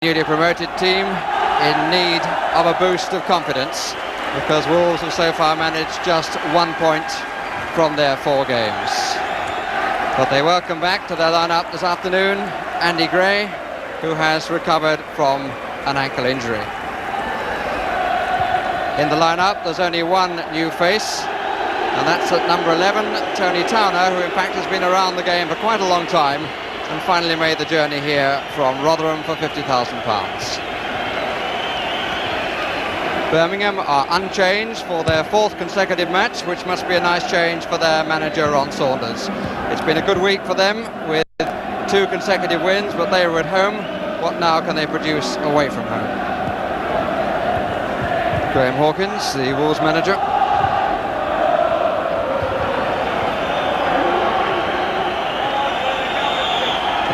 Newly promoted team in need of a boost of confidence, because Wolves have so far managed just 1 point from their 4 games. But they welcome back to their lineup this afternoon Andy Gray, who has recovered from an ankle injury. In the lineup there's only one new face, and that's at number 11, Tony Towner, who in fact has been around the game for quite a long time and finally made the journey here from Rotherham for £50,000. Birmingham are unchanged for their 4th consecutive match, which must be a nice change for their manager Ron Saunders. It's been a good week for them with 2 consecutive wins, but they were at home. What now can they produce away from home? Graham Hawkins, the Wolves manager.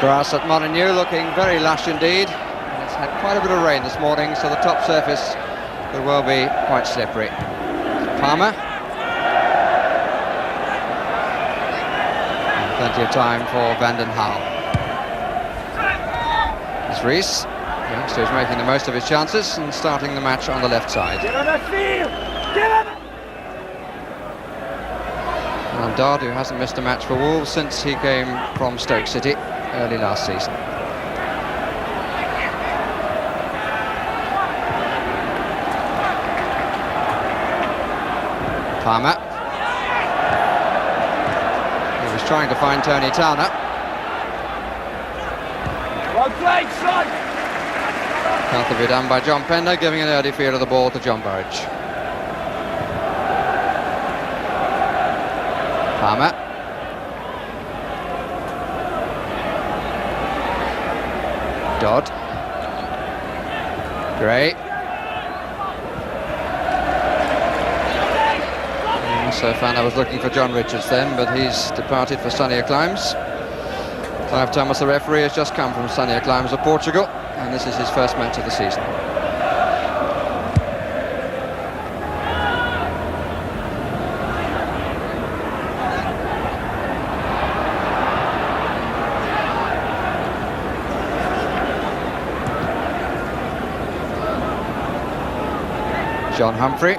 Grass at Molineux looking very lush indeed. It's had quite a bit of rain this morning, so the top surface could well be quite slippery. Palmer. And plenty of time for Vanden Hal. It's Rees. The youngster is making the most of his chances and starting the match on the left side. And Dodd, who hasn't missed a match for Wolves since he came from Stoke City early last season. Palmer. He was trying to find Tony Towner. Well played, son! Can't be done by John Pender, giving an early field of the ball to John Burridge. Palmer. Dodd. Gray. So Fanner was looking for John Richards then, but he's departed for sunnier climes. Clive Thomas, the referee, has just come from sunnier climes of Portugal, and this is his first match of the season. John Humphrey.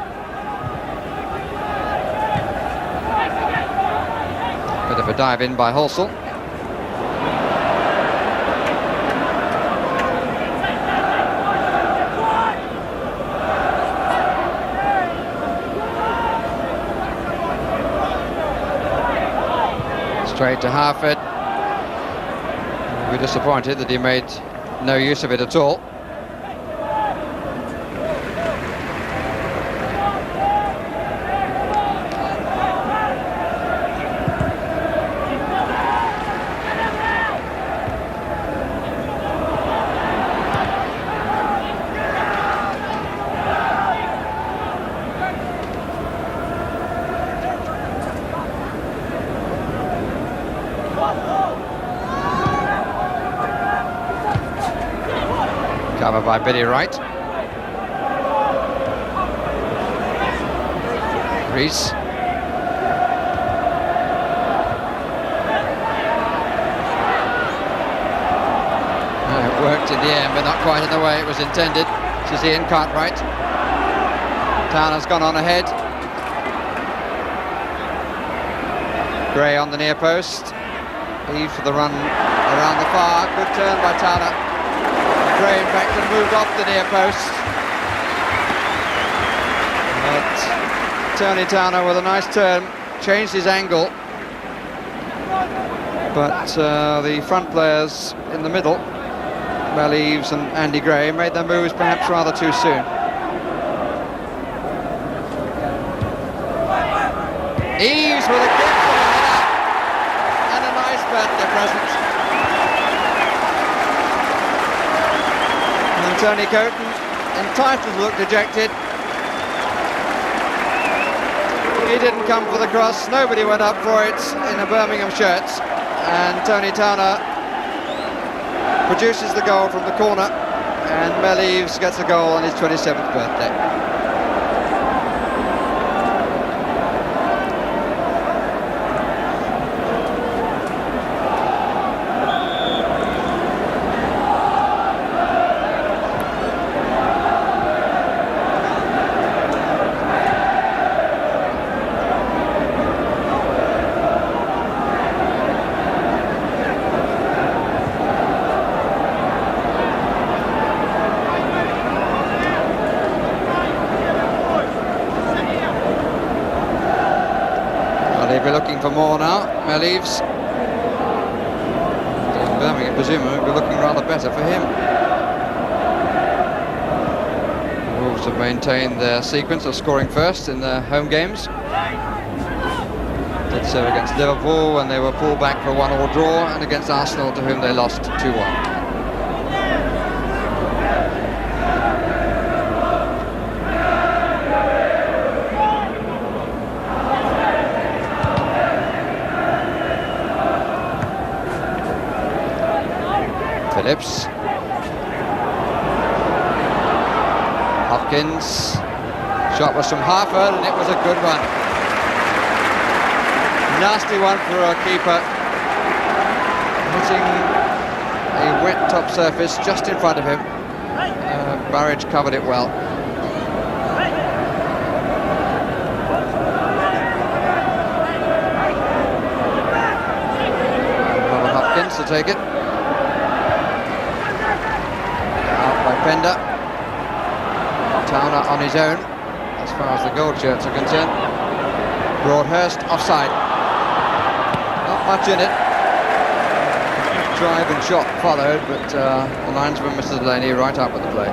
Bit of a dive in by Halsall. Straight to Harford. We're disappointed that he made no use of it at all. Cover by Billy Wright. Rees. It worked in the end, but not quite in the way it was intended. This is Ian Cartwright. Towner's gone on ahead. Gray on the near post. Eve for the run around the far. Good turn by Towner. Gray, in fact, had moved off the near post. But Tony Towner with a nice turn, changed his angle. But the front players in the middle, Mel Eves and Andy Gray, made their moves perhaps rather too soon. Eves with a kick for the header and a nice birthday present. And Tony Coton, entitled to look dejected. He didn't come for the cross, nobody went up for it in a Birmingham shirt, and Tony Towner produces the goal from the corner, and Mel Eves gets a goal on his 27th birthday. be looking for more now. Leaves. Birmingham, presumably, will be looking rather better for him. The Wolves have maintained their sequence of scoring first in their home games. Did so against Liverpool when they were pulled back for a 1-1 draw, and against Arsenal, to whom they lost 2-1. Phillips. Hopkins. Shot was from Harford, and it was a good one. Nasty one for a keeper. Hitting a wet top surface just in front of him. Burridge covered it well. Robert Hopkins to take it. Bender. Towner on his own as far as the gold shirts are concerned. Broadhurst offside. Not much in it. Drive and shot followed, but the linesman, Mr. Delaney, right up with the play.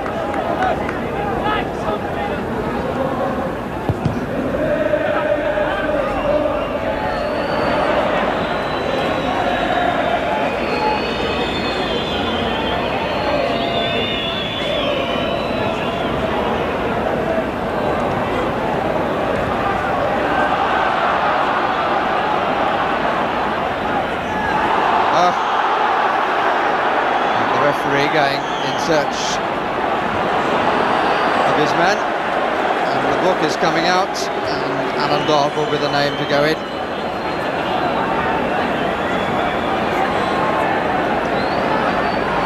Going in search of his men, and the book is coming out, and Alan Dodd will be the name to go in.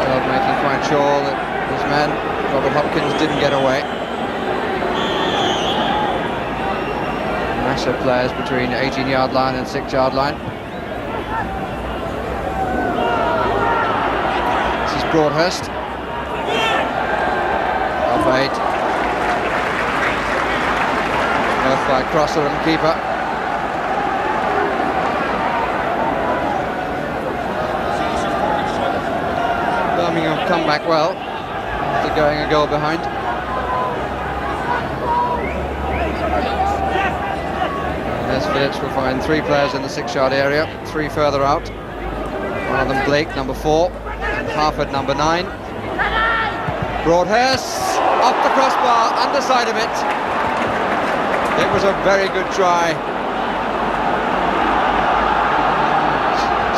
Dodd making quite sure that his man Robert Hopkins didn't get away. Massive players between 18-yard line and 6-yard line. Broadhurst. Offside. Both by crosser and keeper. Birmingham have come back well after going a goal behind. As Phillips will find 3 players in the 6-yard area, 3 further out. One of them Blake, number 4. Harford, number 9. Broadhurst off the crossbar, underside of it. It was a very good try.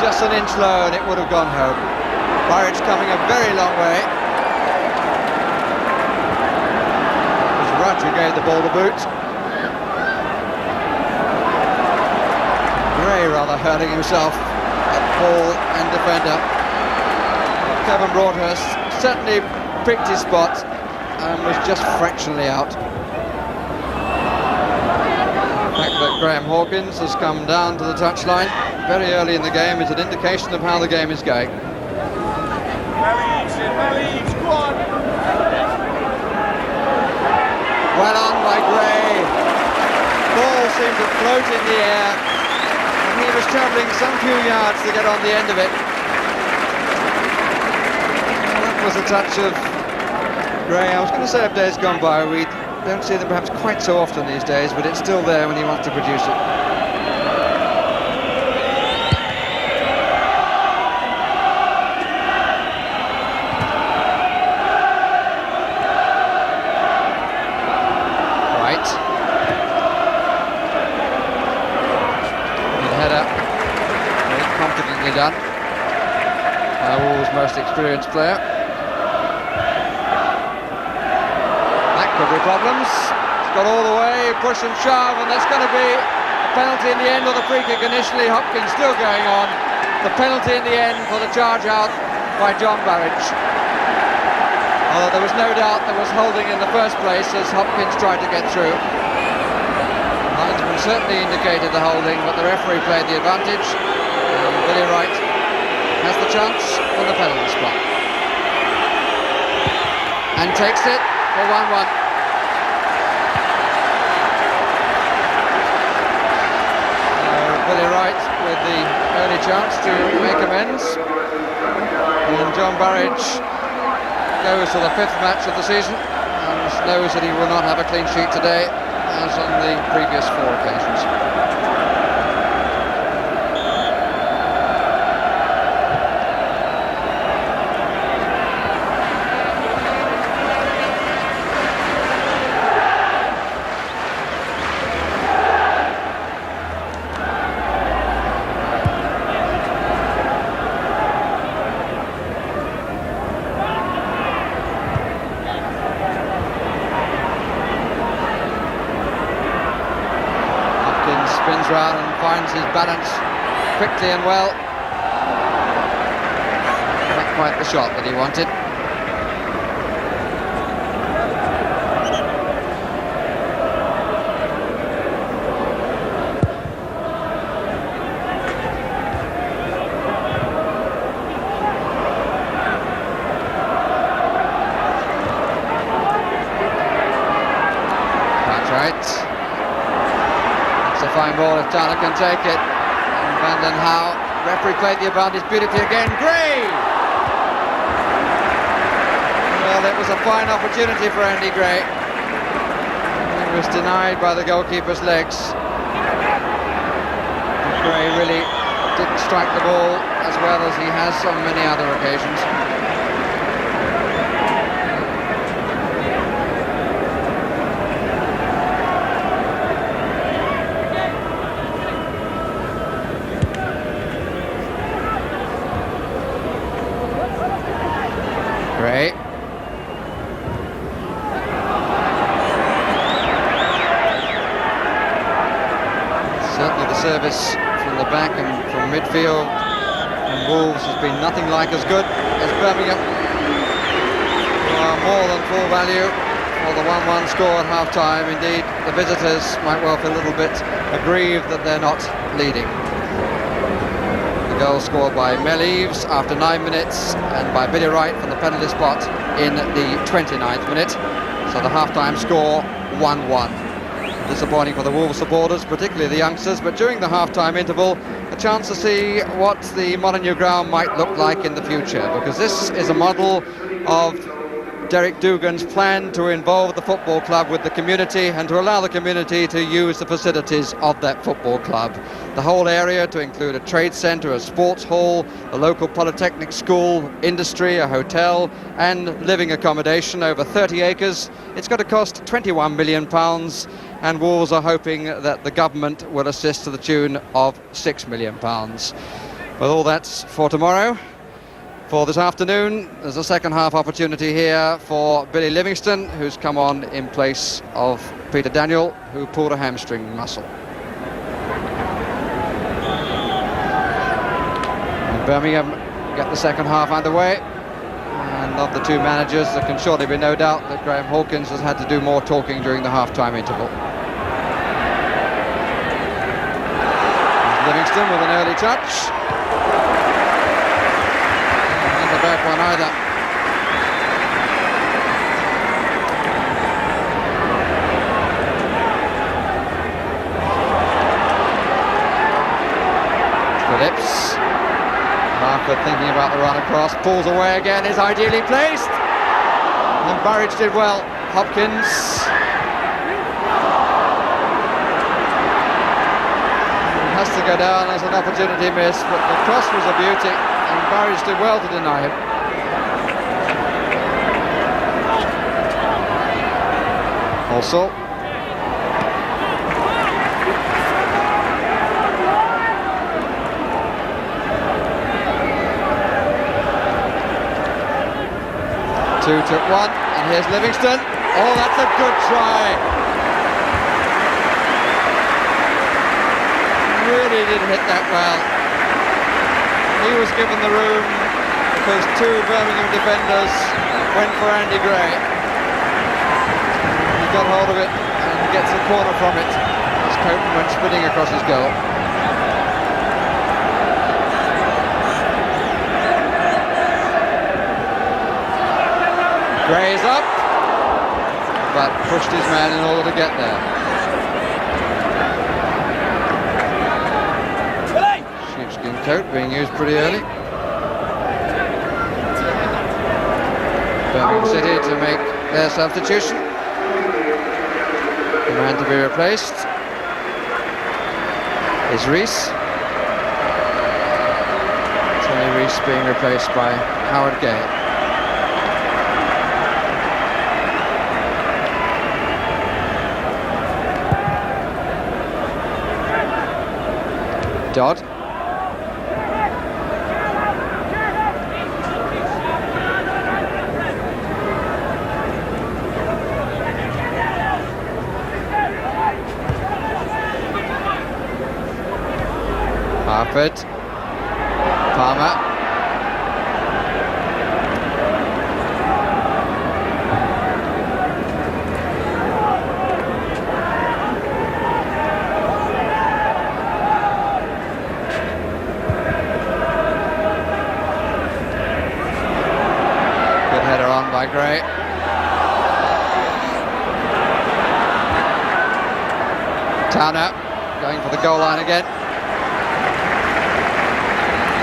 Just an inch low and it would have gone home. Burridge coming a very long way. It was Rudd who gave the ball the boot. Gray rather hurting himself at ball and defender. Kevin Broadhurst certainly picked his spot and was just fractionally out. The fact that Graham Hawkins has come down to the touchline very early in the game is an indication of how the game is going. Well on by Gray. Ball seemed to float in the air, and he was travelling some few yards to get on the end of it. Was a touch of Gray. I was going to say of days gone by, we don't see them perhaps quite so often these days, but it's still there when he wants to produce it. Right. Good header. Very confidently done. Wolves' most experienced player. Could be problems. It's got all the way, push and shove, and there's going to be a penalty in the end, or the free kick initially. Hopkins still going on. The penalty in the end for the charge out by John Burridge. Although there was no doubt there was holding in the first place as Hopkins tried to get through. The linesman certainly indicated the holding, but the referee played the advantage. And Billy Wright has the chance on the penalty spot. And takes it for 1-1. Billy Wright with the early chance to make amends. And John Burridge goes to the 5th match of the season and knows that he will not have a clean sheet today, as on the previous 4 occasions. Spins round and finds his balance quickly and well. Not quite the shot that he wanted. That's right. It's a fine ball if Turner can take it. And Van den Hau, referee played the advantage beautifully again. Gray! Well, it was a fine opportunity for Andy Gray. It was denied by the goalkeeper's legs. Gray really didn't strike the ball as well as he has on many other occasions. Gray. Certainly the service from the back and from midfield and Wolves has been nothing like as good as Birmingham, who are more than full value for the 1-1 score at half-time. Indeed, the visitors might well feel a little bit aggrieved that they're not leading. Goal scored by Mel Eves after 9 minutes and by Billy Wright from the penalty spot in the 29th minute. So the half-time score 1-1. Disappointing for the Wolves supporters, particularly the youngsters, but during the half-time interval a chance to see what the Molineux ground might look like in the future, because this is a model of Derek Dugan's plan to involve the football club with the community and to allow the community to use the facilities of that football club. The whole area to include a trade centre, a sports hall, a local polytechnic school, industry, a hotel and living accommodation over 30 acres. It's going to cost £21 million and Wolves are hoping that the government will assist to the tune of £6 million. But all that's for tomorrow. For this afternoon, there's a second half opportunity here for Billy Livingston, who's come on in place of Peter Daniel, who pulled a hamstring muscle. And Birmingham get the second half underway, and of the two managers there can surely be no doubt that Graham Hawkins has had to do more talking during the half-time interval. There's Livingston with an early touch. The back one either. Phillips, Marker thinking about the run across, pulls away again, is ideally placed, and Burridge did well. Hopkins has to go down as an opportunity miss, but the cross was a beauty. And Burridge did well to deny him. Also, two took one, and here's Livingston. Oh, that's a good try. Really did hit that well. He was given the room because two Birmingham defenders went for Andy Gray. He got hold of it and gets the corner from it as Coton went spinning across his goal. Gray's up, but pushed his man in order to get there. coat being used pretty early. Birmingham City to make their substitution. The man to be replaced is Rees. Tony Rees being replaced by Howard Gay. Dodd. Harford. Palmer. Good header on by Gray. Towner going for the goal line again.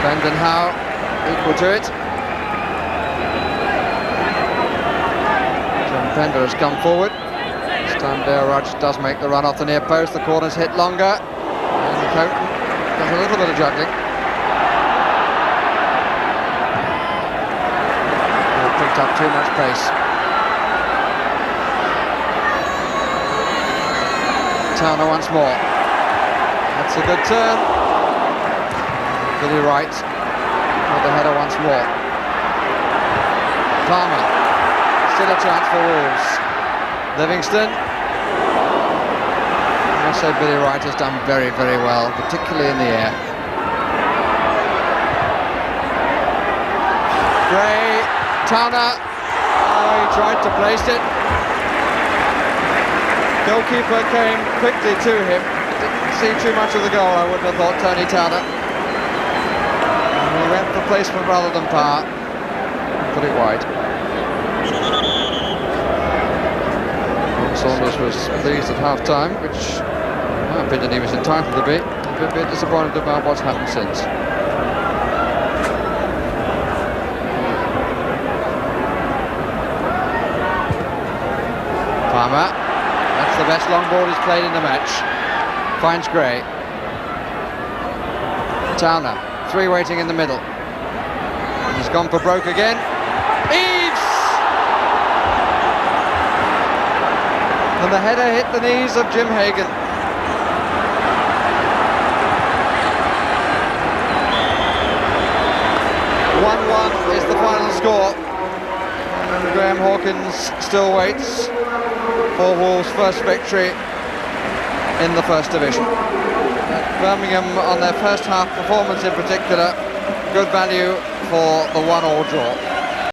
Brendan Howe equal to it. John Pender has come forward. This time Dale Rudge does make the run off the near post. The corner's hit longer. And Houghton does a little bit of juggling. He picked up too much pace. Towner once more. That's a good turn. Billy Wright with the header once more. Palmer, still a chance for Wolves. Livingston. I must say Billy Wright has done very, very well, particularly in the air. Gray, Towner, he tried to place it. Goalkeeper came quickly to him. Didn't see too much of the goal, I wouldn't have thought, Tony Towner. He went for placement rather than power. Put it wide. Saunders was pleased at half-time, which in my opinion he was entitled to be. A bit disappointed about what's happened since. Palmer. That's the best long ball he's played in the match. Finds Gray. Towner. Three waiting in the middle. He's gone for broke again. Eves! And the header hit the knees of Jim Hagan. (1-1) is the final score. Graham Hawkins still waits for Wolves' first victory in the First Division. Birmingham, on their first half performance in particular, good value for the 1-1 draw.